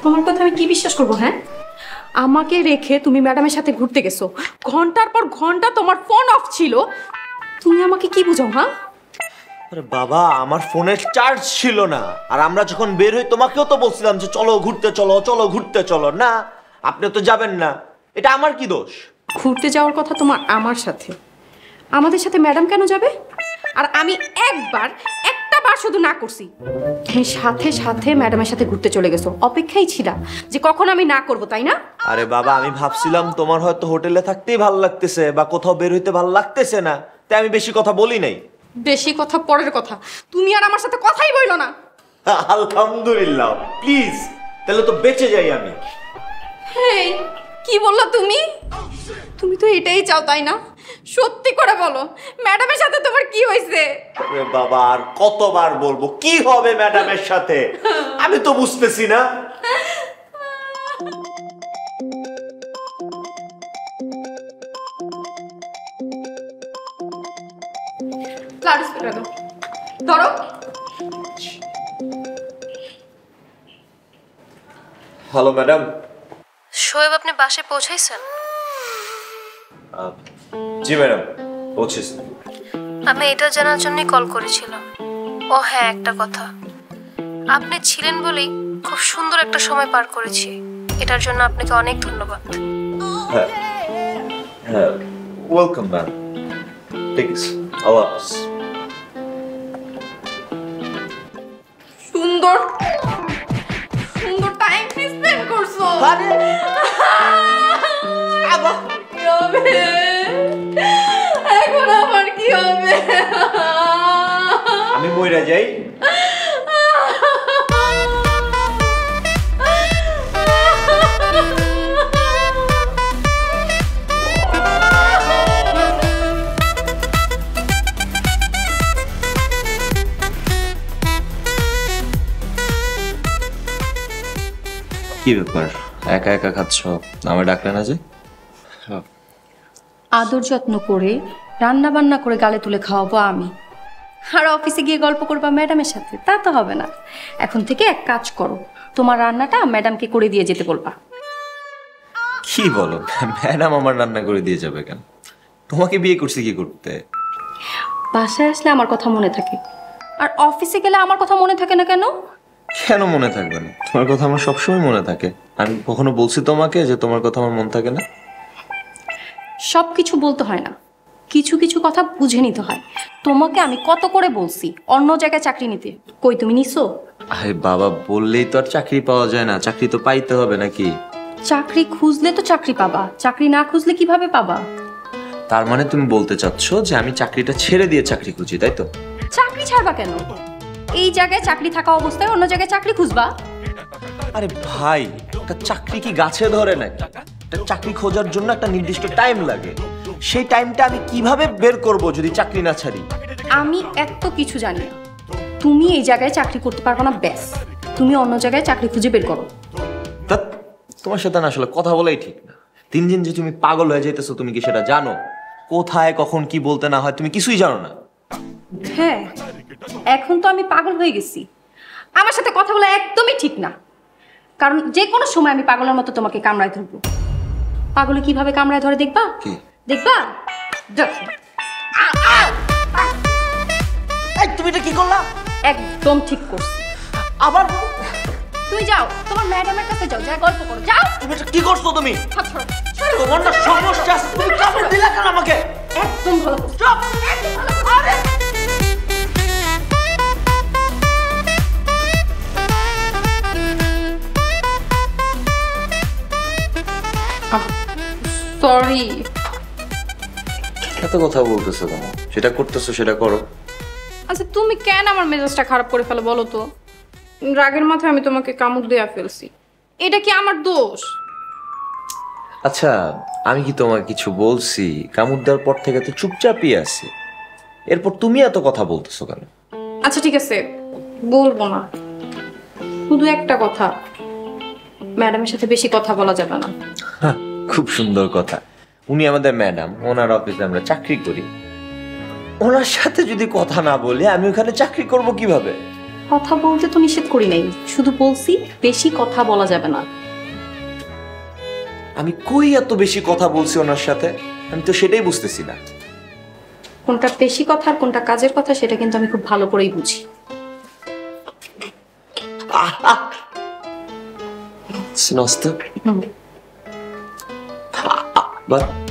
তোমার কথা আমি কি বিশ্বাস করবো? হ্যাঁ, আমাকে রেখে তুমি ম্যাডামের সাথে ঘুরতে গেছো, ঘন্টার পর ঘন্টা তোমার ফোন অফ ছিল, তুমি আমাকে কি বুঝাও? হ্যাঁ আরে বাবা, আমার ফোনের চার্জ ছিল না, আর আমরা যখন বের হই তোমাকেও তো বলছিলাম যে চলো ঘুরতে চলো, চলো ঘুরতে চলো, না আপনি তো যাবেন না, এটা আমার কি দোষ? ঘুরতে যাওয়ার কথা তোমার আমার সাথে, আমাদের সাথে ম্যাডাম কেন যাবে? আর আমি একটা বার শুধু না করছি, তুমি সাথে সাথে ম্যাডামের সাথে ঘুরতে চলে গেছো, অপেক্ষাই ছিলা যে কখন আমি না করব, তাই না? আরে বাবা, আমি ভাবছিলাম তোমার হয়তো হোটেলে থাকতেই ভালো লাগতেছে বা কোথাও বের হইতে ভালো লাগতেছে না, তাই আমি বেশি কথা বলি নাই। বেশি কথা পরের কথা, তুমি আর আমার সাথে কথাই বইলো না। আলহামদুলিল্লাহ, প্লিজ, তাহলে তো বেঁচে যাই আমি। হেই, কি বললো তুমি? তুমি তো এটাই চাও, তাই না? সত্যি করে বলো, ম্যাডামের সাথে তোমার কি হয়েছে? আরে বাবা, আর কতবার বলবো কি হবে ম্যাডামের সাথে, আমি তো বুঝতেছি না। লাউডস্পিকার দাও, ধরো। Hello madam. শোয়েব, আপনি বাসায় পৌঁছাইছেন? জি ম্যাডাম, পৌঁছেছি। আমি এটা জানার জন্যই কল করেছিলাম। ও হ্যাঁ, একটা কথা, আপনি ছিলেন বলেই খুব সুন্দর একটা সময় পার করেছি, এটার জন্য আপনাকে অনেক ধন্যবাদ। হ্যাঁ হ্যাঁ, ওয়েলকাম ম্যাম, ঠিক আছে, আল্লাহ হাফেজ। সুন্দর সুন্দর টাইম স্পেন্ড করছো। কি হবে এখন? আমার কি হবে? আমি মইরা যাই? কি ব্যাপার, একা একা খাচ্ছ, আমার ডাকলে না যে? আদর যত্ন করে রান্না বান্না করে গালে তুলে খাওয়াবো আমি, আর অফিসে গিয়ে গল্প করবা ম্যাডামের সাথে? তা তো হবে না। এখন থেকে এক কাজ করো, তোমার রান্নাটা ম্যাডামকে করে দিয়ে যেতে বলবা। কি বলো, ম্যাডাম আমার রান্না করে দিয়ে যাবে কেন? তোমাকে বিয়ে করছি কি করতে? বাসায় আসলে আমার কথা মনে থাকে, আর অফিসে গেলে আমার কথা মনে থাকে না কেন? কেন মনে থাকবে না? তোমার কথা আমার সবসময় মনে থাকে। আমি কখনো বলছি তোমাকে যে তোমার কথা আমার মনে থাকে না? সব কিছু বলতে হয় না, কিছু কিছু কথা বুঝে নিতে হয়। তোমাকে আমি কত করে বলছি অন্য জায়গায় চাকরি নিতে, কই তুমি নিছো? আরে বাবা, বললেই তো আর চাকরি পাওয়া যায় না, চাকরি তো পাইতে হবে নাকি? চাকরি খুঁজলে তো চাকরি পাবা, চাকরি না খুঁজলে কিভাবে পাবা? তার মানে তুমি বলতে চাচ্ছ যে আমি চাকরিটা ছেড়ে দিয়ে চাকরি খুঁজি, তাই তো? চাকরি ছাড়বা কেন? এই জায়গায় চাকরি থাকা অবস্থায় অন্য জায়গায় চাকরি খুঁজবা? আরে ভাই, একটা চাকরি কি গাছে ধরে নাকি? একটা চাকরি খোঁজার জন্য একটা নির্দিষ্ট টাইম লাগে, সেই টাইমটা আমি কিভাবে বের করব যদি চাকরি না ছাড়ি? আমি এত কিছু জানি না, তুমি এই জায়গায় চাকরি করতে পারবো না, ব্যাস। তুমি অন্য জায়গায় চাকরি খুঁজে বের করো। ধ্যাৎ, তোমার সাথে না আসলে কথা বলাই ঠিক না। দিন দিন যে তুমি পাগল হয়ে যাইতেছো, তুমি কি সেটা জানো? কোথায় কখন কি বলতে না হয় তুমি কিছুই জানো না। হ্যাঁ, এখন তো আমি পাগল হয়ে গেছি। আমার সাথে কথা বলা একদমই ঠিক না, কারণ যে কোনো সময় আমি পাগলের মতো তোমাকে কামড়ায় ধরবো। পাগলে কিভাবে কামড়ায় ধরে দেখবা? কি দেখবা? দেখো। এই তুমি এটা কি করলা? একদম ঠিক করছি। আবার তুমি যাও, তোমার ম্যাডামের কাছে যাও, যা গল্প করো, যাও। তুমি এটা কি করছো? তুমি হাত ছাড়ো, ছাড়ো। তোমার না সমস্যা আছে, তুমি কামড় দিলা কেন আমাকে? একদম ভালো করছো। চুপ! একদম ভালো করছো। আরে! সরি। এত কথা বলতেছো কেন? সেটা করতেছো সেটা করো। আচ্ছা, তুমি কেন আমার মেজাজটা খারাপ করে ফেলো বলো তো? রাগের মাথায় আমি তোমাকে কামড় দেয়া ফেলছি, এটা কি আমার দোষ? আচ্ছা, আমি কি তোমাকে কিছু বলছি? কামড় দেওয়ার পর থেকে তো চুপচাপই আছি, এরপর তুমি এত কথা বলতেছো কেন? আচ্ছা ঠিক আছে, বলবো না। শুধু একটা কথা, ম্যাডামের সাথে বেশি কথা বলা যাবে না। খুব সুন্দর কথা। উনি আমাদের ম্যাডাম, ওনার অফিসে আমরা চাকরি করি, ওনার সাথে যদি কথা না বলি আমি ওখানে চাকরি করব কিভাবে? কথা বলতে তো নিষেধ করি নাই, শুধু বলছি বেশি কথা বলা যাবে না। আমি কই এত বেশি কথা বলছি ওনার সাথে, আমি তো সেটাই বুঝতেছি না। কোনটা বেশি কথা আর কোনটা কাজের কথা সেটা কিন্তু আমি খুব ভালো করেই বুঝি। Snåste. হুম। Vad?